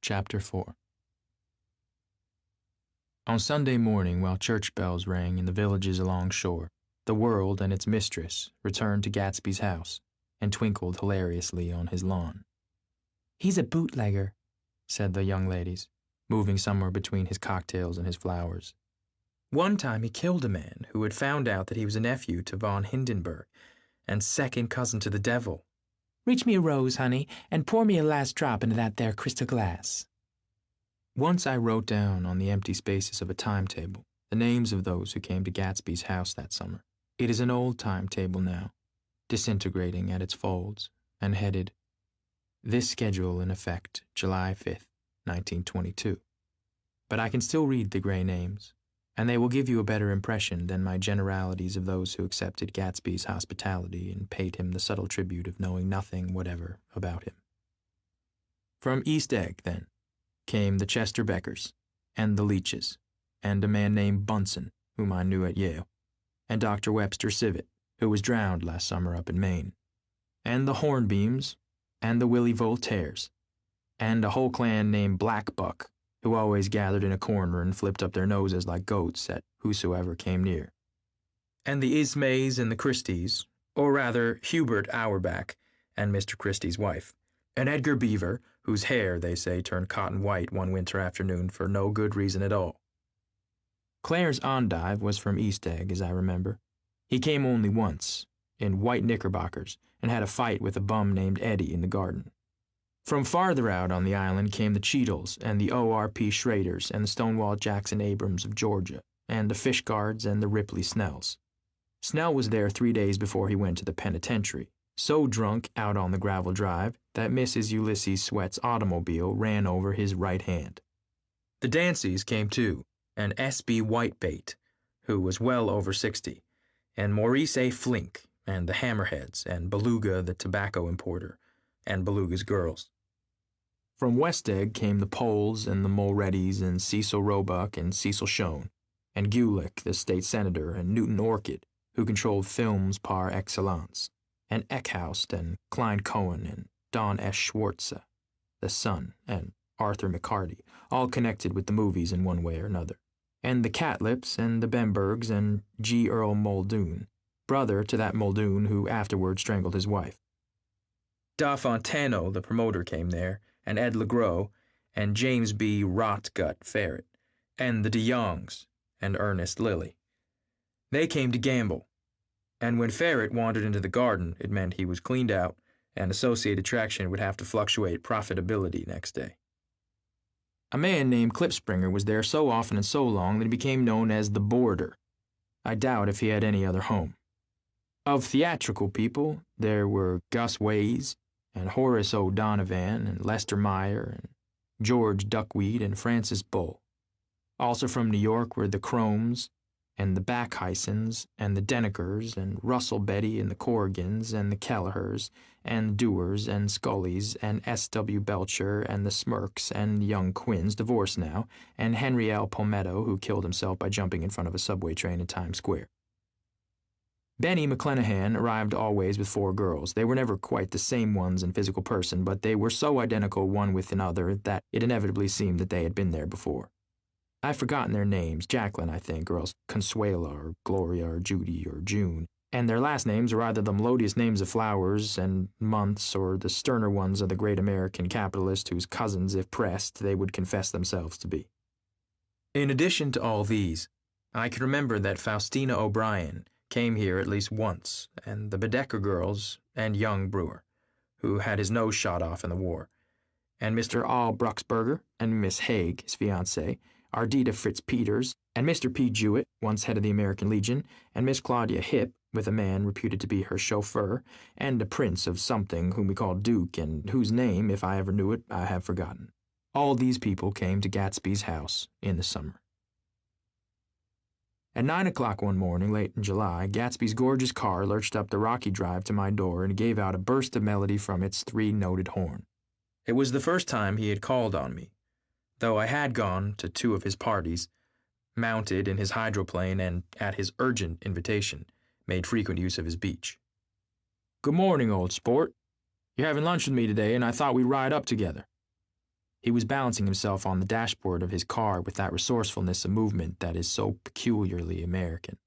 Chapter 4. On Sunday morning, while church bells rang in the villages along shore, the world and its mistress returned to Gatsby's house and twinkled hilariously on his lawn. "He's a bootlegger," said the young ladies, moving somewhere between his cocktails and his flowers. "One time he killed a man who had found out that he was a nephew to von Hindenburg and second cousin to the devil. Reach me a rose, honey, and pour me a last drop into that there crystal glass." Once I wrote down on the empty spaces of a timetable the names of those who came to Gatsby's house that summer. It is an old timetable now, disintegrating at its folds, and headed, "This schedule in effect July 5th, 1922. But I can still read the gray names, and they will give you a better impression than my generalities of those who accepted Gatsby's hospitality and paid him the subtle tribute of knowing nothing whatever about him. From East Egg, then, came the Chester Beckers, and the Leaches, and a man named Bunsen, whom I knew at Yale, and Dr. Webster Civet, who was drowned last summer up in Maine, and the Hornbeams, and the Willie Voltaires, and a whole clan named Black Buck, who always gathered in a corner and flipped up their noses like goats at whosoever came near, and the Ismays and the Christies, or rather Hubert Auerbach and Mr. Christie's wife, and Edgar Beaver, whose hair, they say, turned cotton white one winter afternoon for no good reason at all. Claire's endive was from East Egg, as I remember. He came only once, in white knickerbockers, and had a fight with a bum named Eddie in the garden. From farther out on the island came the Cheadles and the O.R.P. Schraders and the Stonewall Jackson Abrams of Georgia, and the Fishguards and the Ripley Snells. Snell was there 3 days before he went to the penitentiary, so drunk out on the gravel drive that Mrs. Ulysses Sweat's automobile ran over his right hand. The Danceys came too, and S.B. Whitebait, who was well over 60, and Maurice A. Flink, and the Hammerheads, and Beluga the tobacco importer, and Beluga's girls. From West Egg came the Poles and the Mulreadys and Cecil Roebuck and Cecil Schoen, and Gulick, the state senator, and Newton Orchid, who controlled films par excellence, and Eckhoust and Klein Cohen and Don S. Schwartze, the son, and Arthur McCarty, all connected with the movies in one way or another, and the Catlips and the Bembergs and G. Earl Muldoon, brother to that Muldoon who afterward strangled his wife. Da Fontano, the promoter, came there, and Ed LeGros, and James B. Rotgut Ferret, and the DeYoungs, and Ernest Lilly. They came to gamble, and when Ferret wandered into the garden, it meant he was cleaned out, and Associated Traction would have to fluctuate profitability next day. A man named Klipspringer was there so often and so long that he became known as the Boarder. I doubt if he had any other home. Of theatrical people, there were Gus Ways, and Horace O'Donovan, and Lester Meyer, and George Duckweed, and Francis Bull. Also from New York were the Cromes, and the Backheisens, and the Denekers, and Russell Betty, and the Corrigans, and the Kellehers, and Dewars, and Scullys, and S.W. Belcher, and the Smirks, and young Quinns, divorced now, and Henry L. Palmetto, who killed himself by jumping in front of a subway train in Times Square. Benny McClenahan arrived always with 4 girls. They were never quite the same ones in physical person, but they were so identical one with another that it inevitably seemed that they had been there before. I've forgotten their names, Jacqueline, I think, or else Consuela, or Gloria, or Judy, or June, and their last names are either the melodious names of flowers and months or the sterner ones of the great American capitalist whose cousins, if pressed, they would confess themselves to be. In addition to all these, I can remember that Faustina O'Brien came here at least once, and the Bedecker girls, and young Brewer, who had his nose shot off in the war, and Mr. Al Bruxberger, and Miss Haig, his fiancée, Ardita Fritz-Peters, and Mr. P. Jewett, once head of the American Legion, and Miss Claudia Hipp, with a man reputed to be her chauffeur, and a prince of something whom we called Duke, and whose name, if I ever knew it, I have forgotten. All these people came to Gatsby's house in the summer. At 9 o'clock one morning, late in July, Gatsby's gorgeous car lurched up the rocky drive to my door and gave out a burst of melody from its 3-noted horn. It was the first time he had called on me, though I had gone to 2 of his parties, mounted in his hydroplane and, at his urgent invitation, made frequent use of his beach. "Good morning, old sport. You're having lunch with me today, and I thought we'd ride up together." He was balancing himself on the dashboard of his car with that resourcefulness of movement that is so peculiarly American.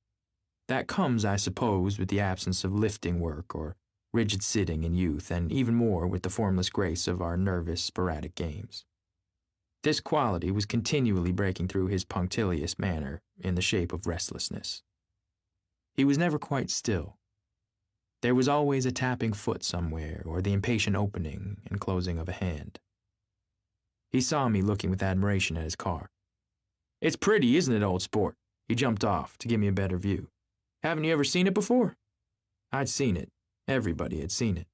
That comes, I suppose, with the absence of lifting work or rigid sitting in youth, and even more with the formless grace of our nervous, sporadic games. This quality was continually breaking through his punctilious manner in the shape of restlessness. He was never quite still. There was always a tapping foot somewhere, or the impatient opening and closing of a hand. He saw me looking with admiration at his car. "It's pretty, isn't it, old sport?" He jumped off to give me a better view. "Haven't you ever seen it before?" I'd seen it. Everybody had seen it.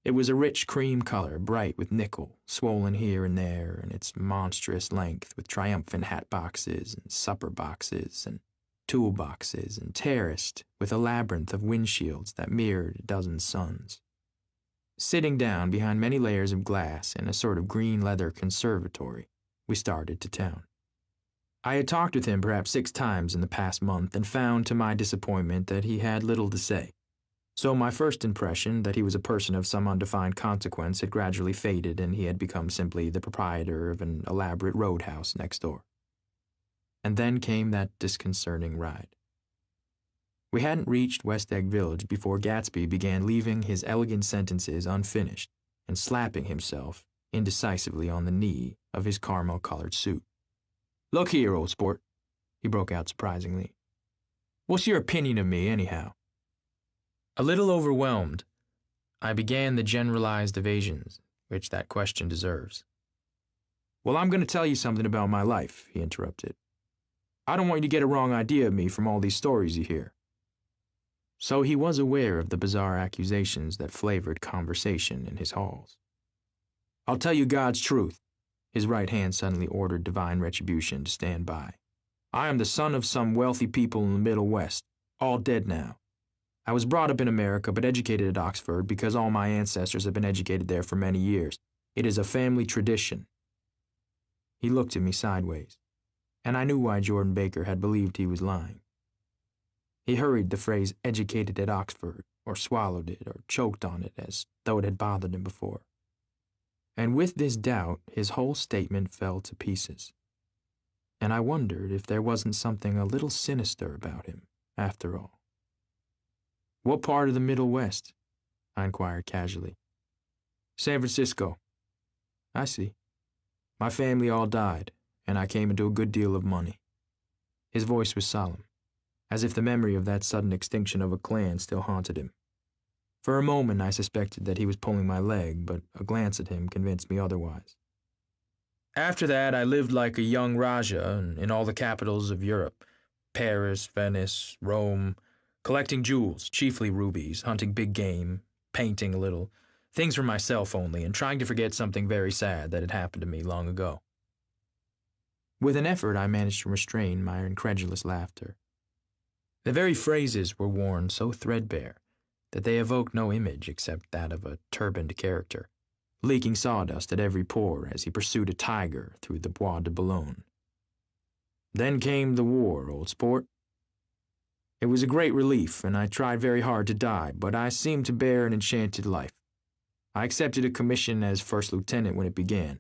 It was a rich cream color, bright with nickel, swollen here and there, and its monstrous length with triumphant hat boxes and supper boxes and tool boxes, and terraced with a labyrinth of windshields that mirrored a dozen suns. Sitting down behind many layers of glass in a sort of green leather conservatory, we started to town. I had talked with him perhaps 6 times in the past month and found to my disappointment that he had little to say. So my first impression that he was a person of some undefined consequence had gradually faded, and he had become simply the proprietor of an elaborate roadhouse next door. And then came that disconcerting ride. We hadn't reached West Egg Village before Gatsby began leaving his elegant sentences unfinished and slapping himself indecisively on the knee of his caramel-colored suit. "Look here, old sport," he broke out surprisingly. "What's your opinion of me, anyhow?" A little overwhelmed, I began the generalized evasions which that question deserves. "Well, I'm going to tell you something about my life," he interrupted. "I don't want you to get a wrong idea of me from all these stories you hear." So he was aware of the bizarre accusations that flavored conversation in his halls. "I'll tell you God's truth." His right hand suddenly ordered divine retribution to stand by. "I am the son of some wealthy people in the Middle West, all dead now. I was brought up in America but educated at Oxford because all my ancestors have been educated there for many years. It is a family tradition." He looked at me sideways, and I knew why Jordan Baker had believed he was lying. He hurried the phrase "educated at Oxford," or swallowed it, or choked on it as though it had bothered him before. And with this doubt, his whole statement fell to pieces. And I wondered if there wasn't something a little sinister about him, after all. "What part of the Middle West?" I inquired casually. "San Francisco." "I see. My family all died, and I came into a good deal of money." His voice was solemn, as if the memory of that sudden extinction of a clan still haunted him. For a moment I suspected that he was pulling my leg, but a glance at him convinced me otherwise. "After that, I lived like a young Raja in all the capitals of Europe, Paris, Venice, Rome, collecting jewels, chiefly rubies, hunting big game, painting a little, things for myself only, and trying to forget something very sad that had happened to me long ago." With an effort, I managed to restrain my incredulous laughter. The very phrases were worn so threadbare that they evoked no image except that of a turbaned character, leaking sawdust at every pore as he pursued a tiger through the Bois de Boulogne. "Then came the war, old sport. It was a great relief, and I tried very hard to die, but I seemed to bear an enchanted life. I accepted a commission as first lieutenant when it began.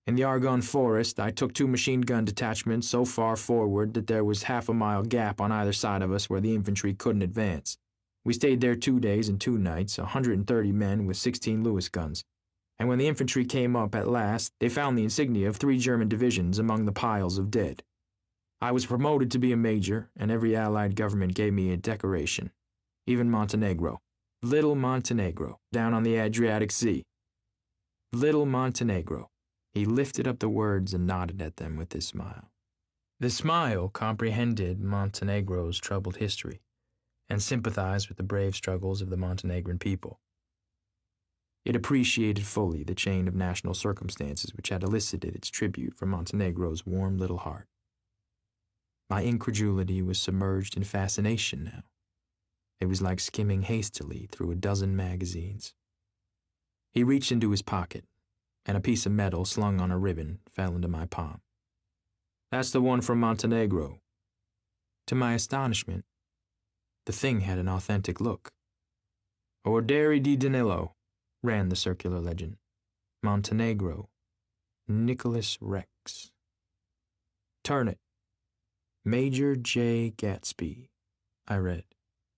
In the Argonne Forest, I took 2 machine-gun detachments so far forward that there was half a mile gap on either side of us where the infantry couldn't advance. We stayed there 2 days and 2 nights, 130 men with 16 Lewis guns. And when the infantry came up at last, they found the insignia of 3 German divisions among the piles of dead. I was promoted to be a major, and every Allied government gave me a decoration. Even Montenegro. Little Montenegro, down on the Adriatic Sea. Little Montenegro." He lifted up the words and nodded at them with his smile. The smile comprehended Montenegro's troubled history and sympathized with the brave struggles of the Montenegrin people. It appreciated fully the chain of national circumstances which had elicited its tribute from Montenegro's warm little heart. My incredulity was submerged in fascination now. It was like skimming hastily through a dozen magazines. He reached into his pocket, and a piece of metal slung on a ribbon fell into my palm. "That's the one from Montenegro." To my astonishment, the thing had an authentic look. "Orderi di Danilo," ran the circular legend. "Montenegro. Nicholas Rex. Turn it. Major J. Gatsby, I read,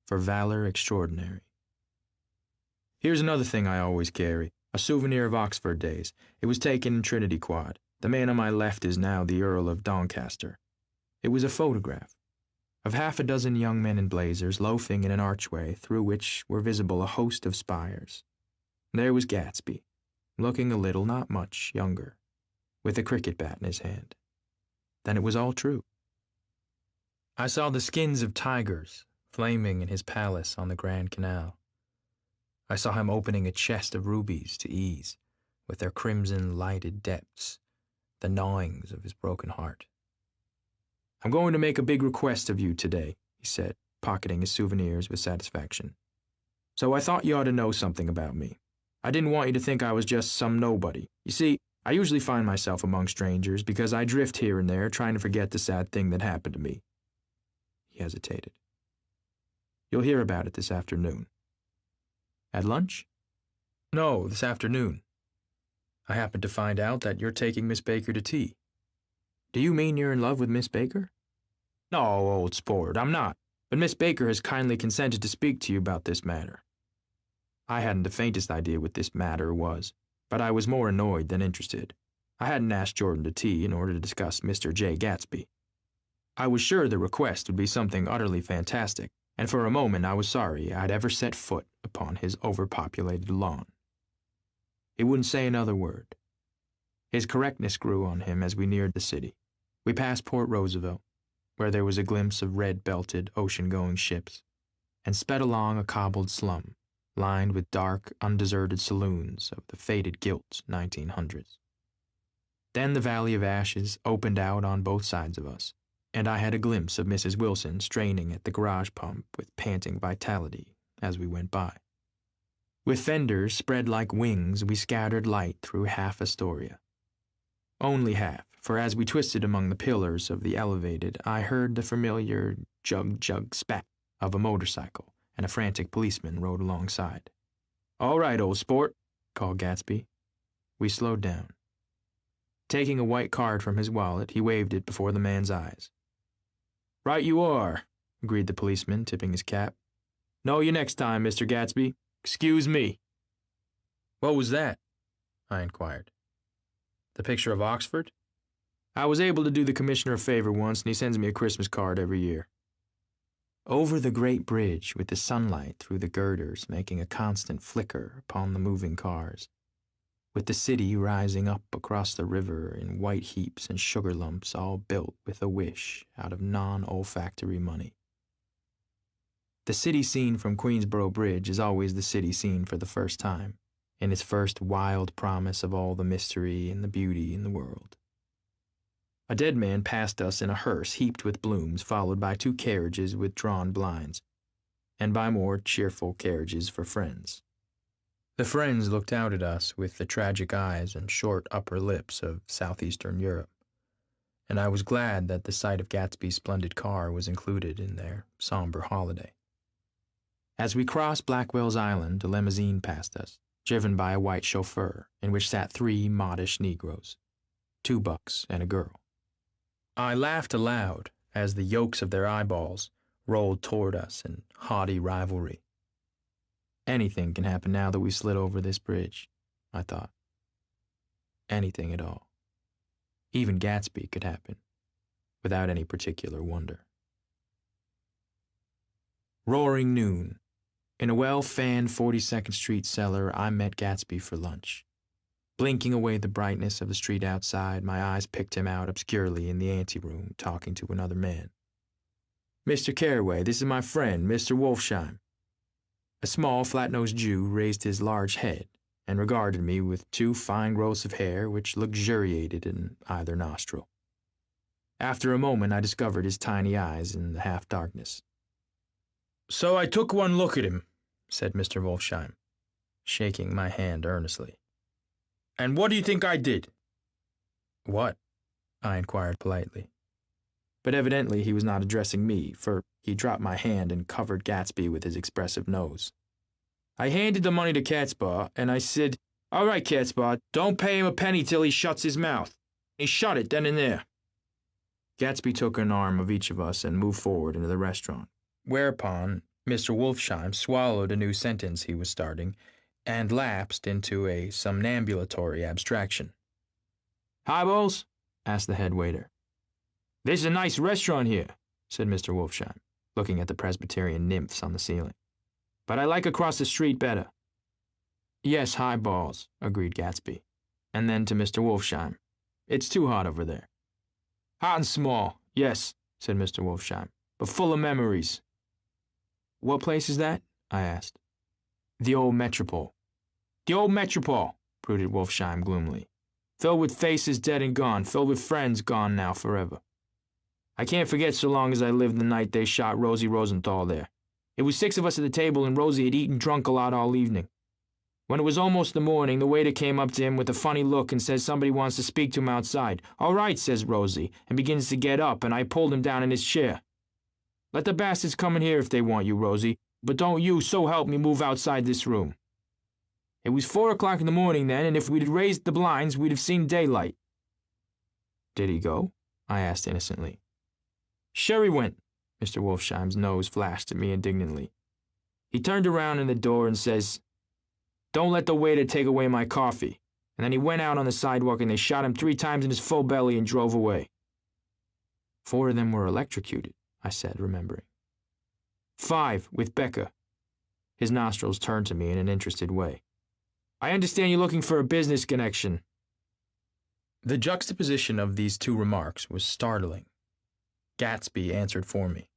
for valor extraordinary. Here's another thing I always carry, a souvenir of Oxford days. It was taken in Trinity Quad. The man on my left is now the Earl of Doncaster. It was a photograph of half a dozen young men in blazers loafing in an archway through which were visible a host of spires. There was Gatsby, looking a little, not much, younger, with a cricket bat in his hand. Then it was all true. I saw the skins of tigers flaming in his palace on the Grand Canal. I saw him opening a chest of rubies to ease, with their crimson-lighted depths, the gnawings of his broken heart. I'm going to make a big request of you today, he said, pocketing his souvenirs with satisfaction. So I thought you ought to know something about me. I didn't want you to think I was just some nobody. You see, I usually find myself among strangers because I drift here and there trying to forget the sad thing that happened to me. He hesitated. You'll hear about it this afternoon. At lunch? No, this afternoon. I happened to find out that you're taking Miss Baker to tea. Do you mean you're in love with Miss Baker? No, old sport, I'm not. But Miss Baker has kindly consented to speak to you about this matter. I hadn't the faintest idea what this matter was, but I was more annoyed than interested. I hadn't asked Jordan to tea in order to discuss Mr. J. Gatsby. I was sure the request would be something utterly fantastic, and for a moment I was sorry I'd ever set foot upon his overpopulated lawn. He wouldn't say another word. His correctness grew on him as we neared the city. We passed Port Roosevelt, where there was a glimpse of red-belted, ocean-going ships, and sped along a cobbled slum, lined with dark, undeserted saloons of the faded gilt 1900s. Then the Valley of Ashes opened out on both sides of us, and I had a glimpse of Mrs. Wilson straining at the garage pump with panting vitality as we went by. With fenders spread like wings, we scattered light through half Astoria. Only half, for as we twisted among the pillars of the elevated, I heard the familiar jug-jug spat of a motorcycle, and a frantic policeman rode alongside. All right, old sport, called Gatsby. We slowed down. Taking a white card from his wallet, he waved it before the man's eyes. Right you are, agreed the policeman, tipping his cap. Know you next time, Mr. Gatsby. Excuse me. What was that? I inquired. The picture of Oxford? I was able to do the commissioner a favor once, and he sends me a Christmas card every year. Over the great bridge, with the sunlight through the girders making a constant flicker upon the moving cars, with the city rising up across the river in white heaps and sugar lumps all built with a wish out of non-olfactory money. The city seen from Queensboro Bridge is always the city seen for the first time, in its first wild promise of all the mystery and the beauty in the world. A dead man passed us in a hearse heaped with blooms, followed by 2 carriages with drawn blinds, and by more cheerful carriages for friends. The friends looked out at us with the tragic eyes and short upper lips of southeastern Europe, and I was glad that the sight of Gatsby's splendid car was included in their somber holiday. As we crossed Blackwell's Island, a limousine passed us, driven by a white chauffeur, in which sat 3 modish Negroes, 2 bucks and a girl. I laughed aloud as the yolks of their eyeballs rolled toward us in haughty rivalry. Anything can happen now that we slid over this bridge, I thought. Anything at all. Even Gatsby could happen, without any particular wonder. Roaring noon. In a well-fanned 42nd Street cellar, I met Gatsby for lunch. Blinking away the brightness of the street outside, my eyes picked him out obscurely in the anteroom, talking to another man. Mr. Carraway, this is my friend, Mr. Wolfsheim. A small, flat-nosed Jew raised his large head and regarded me with 2 fine growths of hair which luxuriated in either nostril. After a moment, I discovered his tiny eyes in the half-darkness. So I took one look at him, said Mr. Wolfsheim, shaking my hand earnestly. And what do you think I did? What? I inquired politely. But evidently he was not addressing me, for he dropped my hand and covered Gatsby with his expressive nose. I handed the money to Catspaw, and I said, All right, Catspaw, don't pay him a penny till he shuts his mouth. He shut it then and there. Gatsby took an arm of each of us and moved forward into the restaurant, whereupon Mr. Wolfsheim swallowed a new sentence he was starting and lapsed into a somnambulatory abstraction. "Highballs?" asked the head waiter. "This is a nice restaurant here," said Mr. Wolfsheim, looking at the Presbyterian nymphs on the ceiling. "But I like across the street better." "Yes, highballs," agreed Gatsby. And then to Mr. Wolfsheim, "It's too hot over there." "Hot and small, yes," said Mr. Wolfsheim, "but full of memories." "What place is that?" I asked. "The old Metropole." "The old Metropole," brooded Wolfsheim gloomily. "Filled with faces dead and gone, filled with friends gone now forever. I can't forget so long as I lived the night they shot Rosie Rosenthal there. It was 6 of us at the table, and Rosie had eaten drunk a lot all evening. When it was almost the morning, the waiter came up to him with a funny look and says somebody wants to speak to him outside. "All right," says Rosie, and begins to get up, and I pulled him down in his chair. "Let the bastards come in here if they want you, Rosie, but don't you, so help me, move outside this room." It was 4 o'clock in the morning then, and if we'd raised the blinds, we'd have seen daylight. "Did he go?" I asked innocently. "Sure he went." Mr. Wolfsheim's nose flashed at me indignantly. "He turned around in the door and says, 'Don't let the waiter take away my coffee.' And then he went out on the sidewalk and they shot him 3 times in his full belly and drove away." 4 of them were electrocuted, I said, remembering. 5, with Becca. His nostrils turned to me in an interested way. "I understand you're looking for a business connection." The juxtaposition of these 2 remarks was startling. Gatsby answered for me.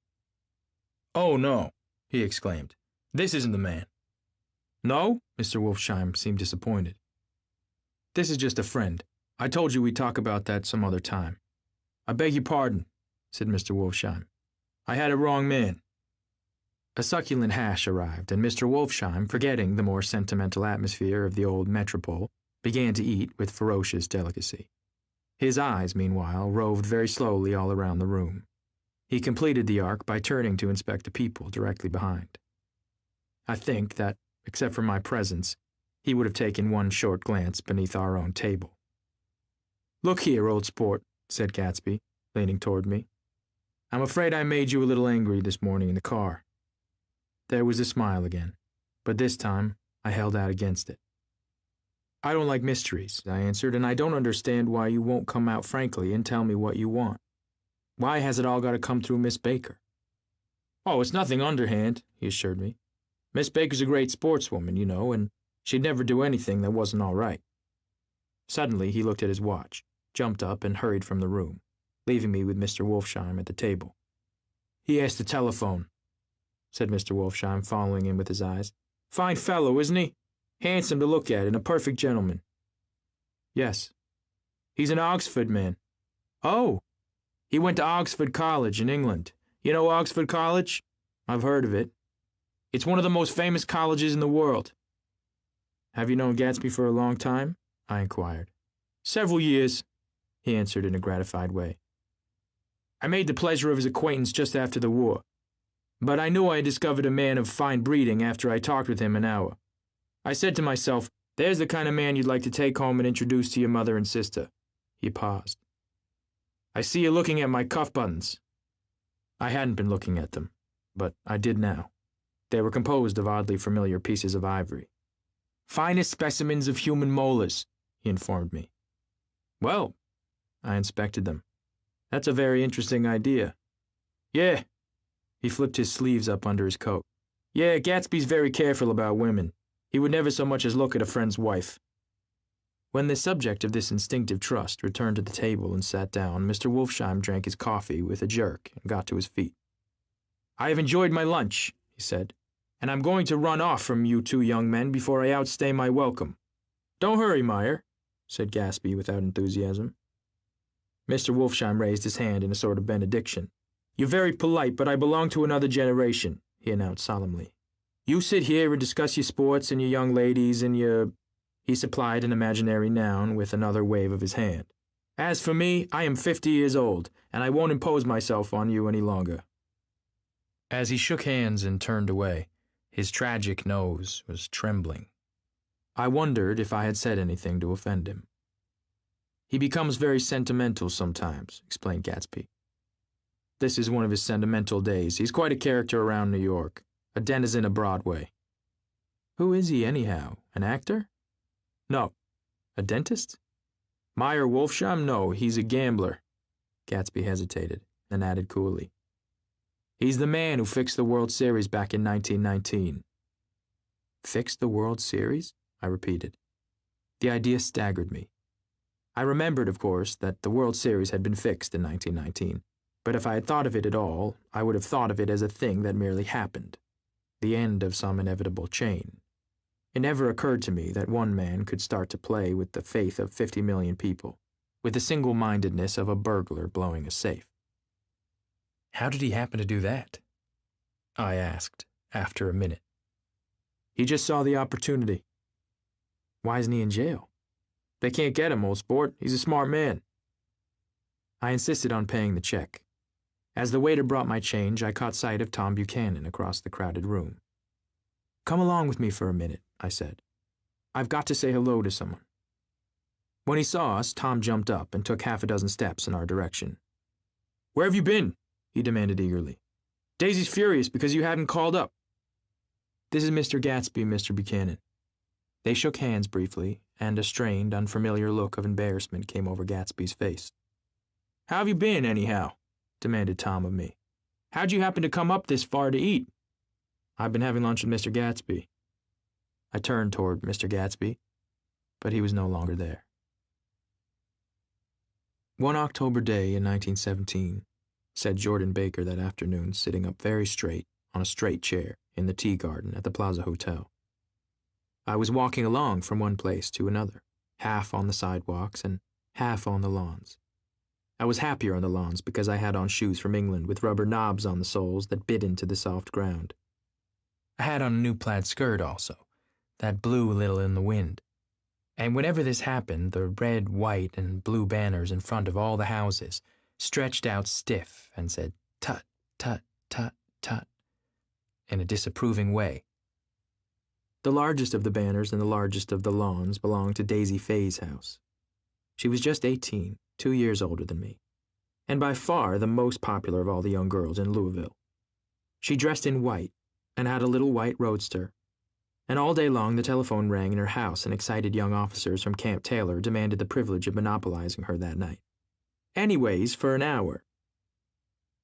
"Oh, no," he exclaimed. "This isn't the man." "No?" Mr. Wolfsheim seemed disappointed. "This is just a friend. I told you we'd talk about that some other time." "I beg your pardon," said Mr. Wolfsheim. "I had a wrong man." A succulent hash arrived, and Mr. Wolfsheim, forgetting the more sentimental atmosphere of the old Metropole, began to eat with ferocious delicacy. His eyes, meanwhile, roved very slowly all around the room. He completed the arc by turning to inspect the people directly behind. I think that, except for my presence, he would have taken one short glance beneath our own table. "Look here, old sport," said Gatsby, leaning toward me. "I'm afraid I made you a little angry this morning in the car." There was a smile again, but this time I held out against it. "I don't like mysteries," I answered, "and I don't understand why you won't come out frankly and tell me what you want. Why has it all got to come through Miss Baker?" "Oh, it's nothing underhand," he assured me. "Miss Baker's a great sportswoman, you know, and she'd never do anything that wasn't all right." Suddenly he looked at his watch, jumped up, and hurried from the room, leaving me with Mr. Wolfsheim at the table. "He has to telephone," said Mr. Wolfsheim, following him with his eyes. "Fine fellow, isn't he? Handsome to look at and a perfect gentleman." "Yes." "He's an Oxford man." "Oh!" "He went to Oxford College in England. You know Oxford College?" "I've heard of it." "It's one of the most famous colleges in the world." "Have you known Gatsby for a long time?" I inquired. "Several years," he answered in a gratified way. "I made the pleasure of his acquaintance just after the war. But I knew I had discovered a man of fine breeding after I talked with him an hour. I said to myself, there's the kind of man you'd like to take home and introduce to your mother and sister." He paused. "I see you looking at my cuff buttons." I hadn't been looking at them, but I did now. They were composed of oddly familiar pieces of ivory. "Finest specimens of human molars," he informed me. "Well," I inspected them. "That's a very interesting idea." "Yeah." He flipped his sleeves up under his coat. "Yeah, Gatsby's very careful about women. He would never so much as look at a friend's wife." When the subject of this instinctive trust returned to the table and sat down, Mr. Wolfsheim drank his coffee with a jerk and got to his feet. "I have enjoyed my lunch," he said, "and I'm going to run off from you 2 young men before I outstay my welcome." "Don't hurry, Meyer," said Gatsby without enthusiasm. Mr. Wolfsheim raised his hand in a sort of benediction. "You're very polite, but I belong to another generation," he announced solemnly. "You sit here and discuss your sports and your young ladies and your—" He supplied an imaginary noun with another wave of his hand. "As for me, I am 50 years old, and I won't impose myself on you any longer." As he shook hands and turned away, his tragic nose was trembling. I wondered if I had said anything to offend him. He becomes very sentimental sometimes, explained Gatsby. This is one of his sentimental days. He's quite a character around New York, a denizen of Broadway. Who is he anyhow? An actor? No. A dentist? Meyer Wolfsham? No, he's a gambler. Gatsby hesitated, then added coolly. He's the man who fixed the World Series back in 1919. Fixed the World Series? I repeated. The idea staggered me. I remembered, of course, that the World Series had been fixed in 1919, but if I had thought of it at all, I would have thought of it as a thing that merely happened, the end of some inevitable chain. It never occurred to me that one man could start to play with the faith of 50 million people, with the single-mindedness of a burglar blowing a safe. How did he happen to do that? I asked, after a minute. He just saw the opportunity. Why isn't he in jail? They can't get him, old sport. He's a smart man. I insisted on paying the check. As the waiter brought my change, I caught sight of Tom Buchanan across the crowded room. Come along with me for a minute, I said. I've got to say hello to someone. When he saw us, Tom jumped up and took half a dozen steps in our direction. Where have you been? He demanded eagerly. Daisy's furious because you hadn't called up. This is Mr. Gatsby, Mr. Buchanan. They shook hands briefly, and a strained, unfamiliar look of embarrassment came over Gatsby's face. How have you been, anyhow? Demanded Tom of me. How'd you happen to come up this far to eat? I've been having lunch with Mr. Gatsby. I turned toward Mr. Gatsby, but he was no longer there. One October day in 1917, said Jordan Baker that afternoon, sitting up very straight on a straight chair in the tea garden at the Plaza Hotel. I was walking along from one place to another, half on the sidewalks and half on the lawns. I was happier on the lawns because I had on shoes from England with rubber knobs on the soles that bit into the soft ground. I had on a new plaid skirt also, that blew a little in the wind. And whenever this happened, the red, white, and blue banners in front of all the houses stretched out stiff and said, tut, tut, tut, tut, in a disapproving way. The largest of the banners and the largest of the lawns belonged to Daisy Fay's house. She was just 18, 2 years older than me, and by far the most popular of all the young girls in Louisville. She dressed in white and had a little white roadster, and all day long the telephone rang in her house and excited young officers from Camp Taylor demanded the privilege of monopolizing her that night. Anyways, for an hour.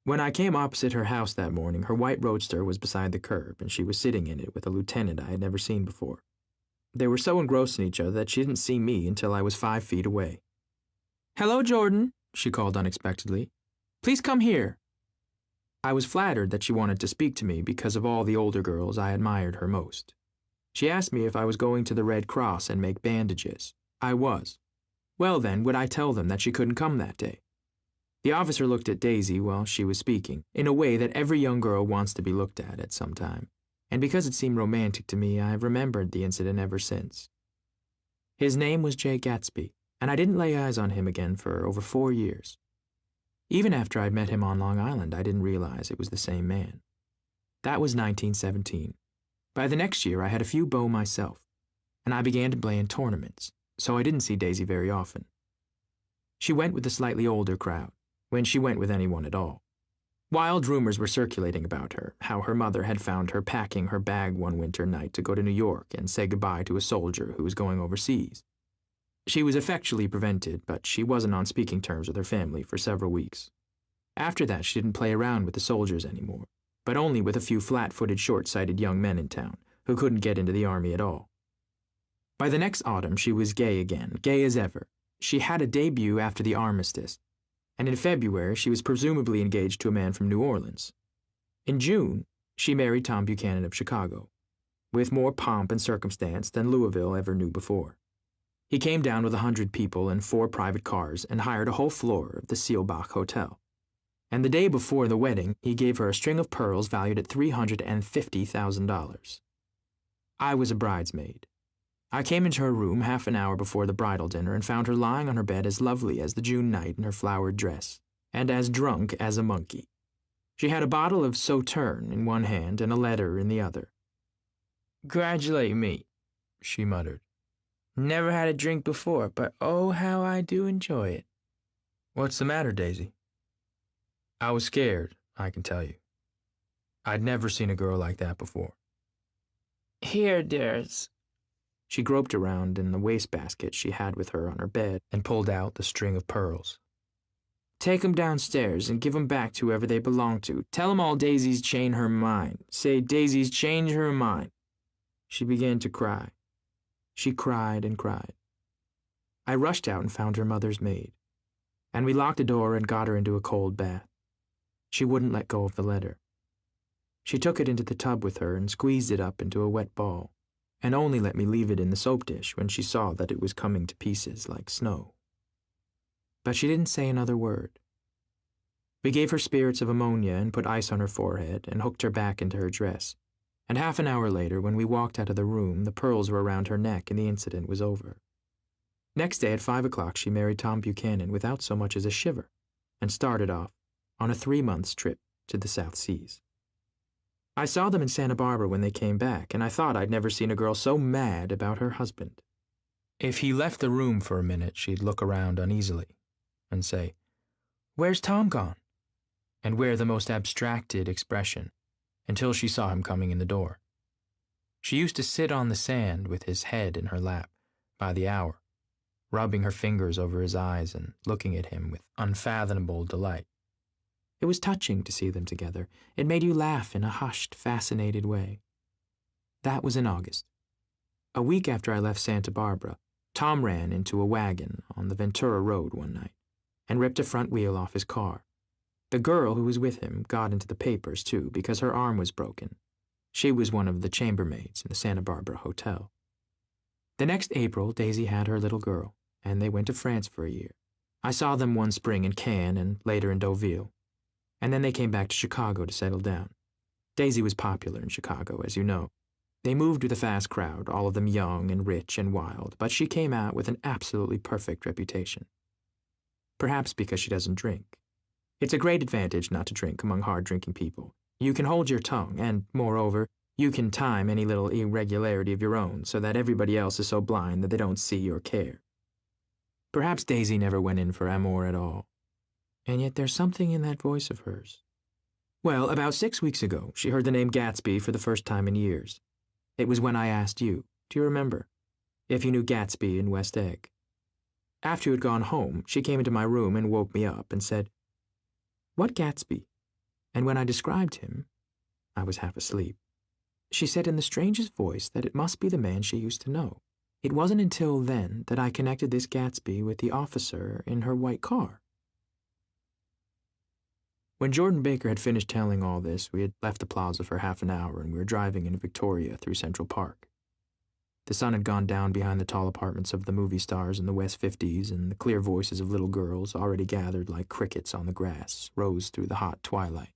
When I came opposite her house that morning, her white roadster was beside the curb, and she was sitting in it with a lieutenant I had never seen before. They were so engrossed in each other that she didn't see me until I was 5 feet away. "Hello, Jordan," she called unexpectedly. "Please come here." I was flattered that she wanted to speak to me because of all the older girls I admired her most. She asked me if I was going to the Red Cross and make bandages. I was. Well then, would I tell them that she couldn't come that day? The officer looked at Daisy while she was speaking, in a way that every young girl wants to be looked at some time, and because it seemed romantic to me, I've remembered the incident ever since. His name was J. Gatsby, and I didn't lay eyes on him again for over 4 years. Even after I'd met him on Long Island, I didn't realize it was the same man. That was 1917. By the next year, I had a few beaux myself, and I began to play in tournaments, so I didn't see Daisy very often. She went with the slightly older crowd, when she went with anyone at all. Wild rumors were circulating about her, how her mother had found her packing her bag one winter night to go to New York and say goodbye to a soldier who was going overseas. She was effectually prevented, but she wasn't on speaking terms with her family for several weeks. After that, she didn't play around with the soldiers anymore, but only with a few flat-footed, short-sighted young men in town who couldn't get into the army at all. By the next autumn, she was gay again, gay as ever. She had a debut after the armistice, and in February she was presumably engaged to a man from New Orleans. In June, she married Tom Buchanan of Chicago, with more pomp and circumstance than Louisville ever knew before. He came down with 100 people and 4 private cars and hired a whole floor of the Seelbach Hotel. And the day before the wedding, he gave her a string of pearls valued at $350,000. I was a bridesmaid. I came into her room half an hour before the bridal dinner and found her lying on her bed as lovely as the June night in her flowered dress, and as drunk as a monkey. She had a bottle of Sauterne in one hand and a letter in the other. "Congratulate me," she muttered. Never had a drink before, but oh, how I do enjoy it. What's the matter, Daisy? I was scared, I can tell you. I'd never seen a girl like that before. Here, dears. She groped around in the wastebasket she had with her on her bed and pulled out the string of pearls. Take 'em downstairs and give 'em back to whoever they belong to. Tell 'em all Daisy's changed her mind. Say Daisy's changed her mind. She began to cry. She cried and cried. I rushed out and found her mother's maid, and we locked the door and got her into a cold bath. She wouldn't let go of the letter. She took it into the tub with her and squeezed it up into a wet ball, and only let me leave it in the soap dish when she saw that it was coming to pieces like snow. But she didn't say another word. We gave her spirits of ammonia and put ice on her forehead and hooked her back into her dress, and half an hour later, when we walked out of the room, the pearls were around her neck and the incident was over. Next day at 5 o'clock she married Tom Buchanan without so much as a shiver, and started off on a 3-month trip to the South Seas. I saw them in Santa Barbara when they came back, and I thought I'd never seen a girl so mad about her husband. If he left the room for a minute, she'd look around uneasily and say, "Where's Tom gone?" and wear the most abstracted expression until she saw him coming in the door. She used to sit on the sand with his head in her lap by the hour, rubbing her fingers over his eyes and looking at him with unfathomable delight. It was touching to see them together. It made you laugh in a hushed, fascinated way. That was in August. A week after I left Santa Barbara, Tom ran into a wagon on the Ventura Road one night and ripped a front wheel off his car. The girl who was with him got into the papers, too, because her arm was broken. She was one of the chambermaids in the Santa Barbara hotel. The next April, Daisy had her little girl, and they went to France for a year. I saw them one spring in Cannes and later in Deauville. And then they came back to Chicago to settle down. Daisy was popular in Chicago, as you know. They moved with a fast crowd, all of them young and rich and wild, but she came out with an absolutely perfect reputation. Perhaps because she doesn't drink. It's a great advantage not to drink among hard-drinking people. You can hold your tongue, and, moreover, you can time any little irregularity of your own so that everybody else is so blind that they don't see or care. Perhaps Daisy never went in for amour at all. And yet there's something in that voice of hers. Well, about 6 weeks ago, she heard the name Gatsby for the first time in years. It was when I asked you, do you remember, if you knew Gatsby in West Egg. After you had gone home, she came into my room and woke me up and said, "What Gatsby?" And when I described him, I was half asleep. She said in the strangest voice that it must be the man she used to know. It wasn't until then that I connected this Gatsby with the officer in her white car. When Jordan Baker had finished telling all this, we had left the plaza for half an hour and we were driving in Victoria through Central Park. The sun had gone down behind the tall apartments of the movie stars in the West 50s, and the clear voices of little girls, already gathered like crickets on the grass, rose through the hot twilight.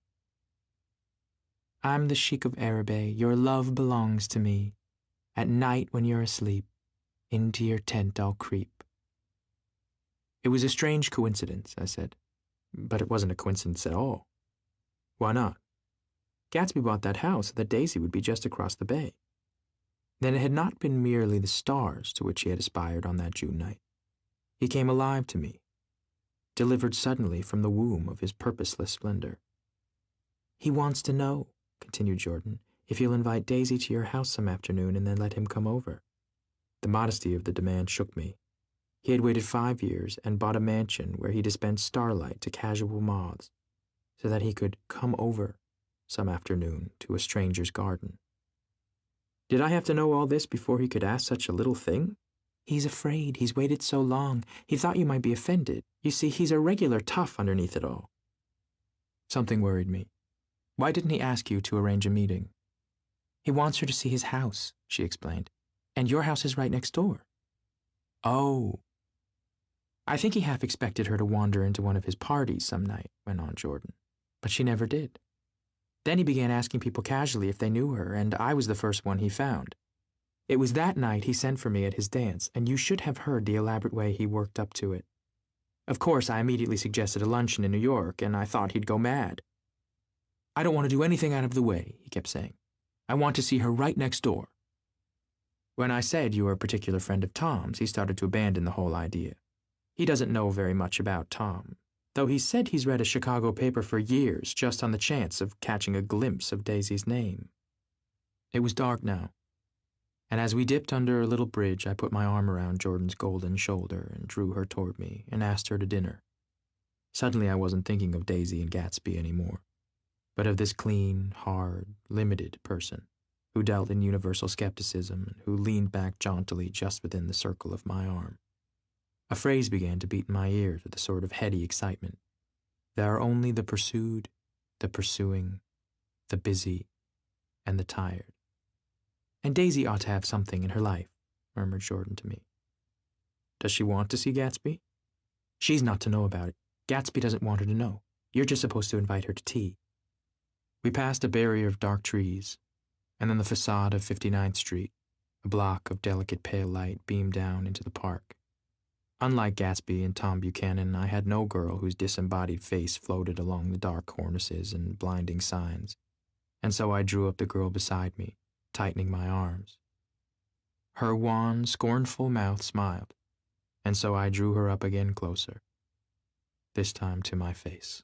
"I'm the Sheik of Araby, your love belongs to me. At night when you're asleep, into your tent I'll creep." It was a strange coincidence, I said. But it wasn't a coincidence at all. Why not? Gatsby bought that house so that Daisy would be just across the bay. Then it had not been merely the stars to which he had aspired on that June night. He came alive to me, delivered suddenly from the womb of his purposeless splendor. "He wants to know," continued Jordan, "if you'll invite Daisy to your house some afternoon and then let him come over." The modesty of the demand shook me. He had waited 5 years and bought a mansion where he dispensed starlight to casual moths, so that he could come over some afternoon to a stranger's garden. Did I have to know all this before he could ask such a little thing? "He's afraid. He's waited so long. He thought you might be offended. You see, he's a regular tough underneath it all." Something worried me. Why didn't he ask you to arrange a meeting? "He wants her to see his house," she explained, "and your house is right next door." "Oh." "I think he half expected her to wander into one of his parties some night," went on Jordan, "but she never did. Then he began asking people casually if they knew her, and I was the first one he found. It was that night he sent for me at his dance, and you should have heard the elaborate way he worked up to it. Of course, I immediately suggested a luncheon in New York, and I thought he'd go mad. 'I don't want to do anything out of the way,' he kept saying. 'I want to see her right next door.' When I said you were a particular friend of Tom's, he started to abandon the whole idea. He doesn't know very much about Tom, though he said he's read a Chicago paper for years just on the chance of catching a glimpse of Daisy's name. It was dark now, and as we dipped under a little bridge, I put my arm around Jordan's golden shoulder and drew her toward me and asked her to dinner. Suddenly I wasn't thinking of Daisy and Gatsby anymore, but of this clean, hard, limited person who dealt in universal skepticism and who leaned back jauntily just within the circle of my arm. A phrase began to beat in my ears with a sort of heady excitement. There are only the pursued, the pursuing, the busy, and the tired. And Daisy ought to have something in her life, murmured Jordan to me. Does she want to see Gatsby? She's not to know about it. Gatsby doesn't want her to know. You're just supposed to invite her to tea. We passed a barrier of dark trees, and then the facade of 59th Street, a block of delicate pale light beamed down into the park. Unlike Gatsby and Tom Buchanan, I had no girl whose disembodied face floated along the dark cornices and blinding signs, and so I drew up the girl beside me, tightening my arms. Her wan, scornful mouth smiled, and so I drew her up again closer, this time to my face.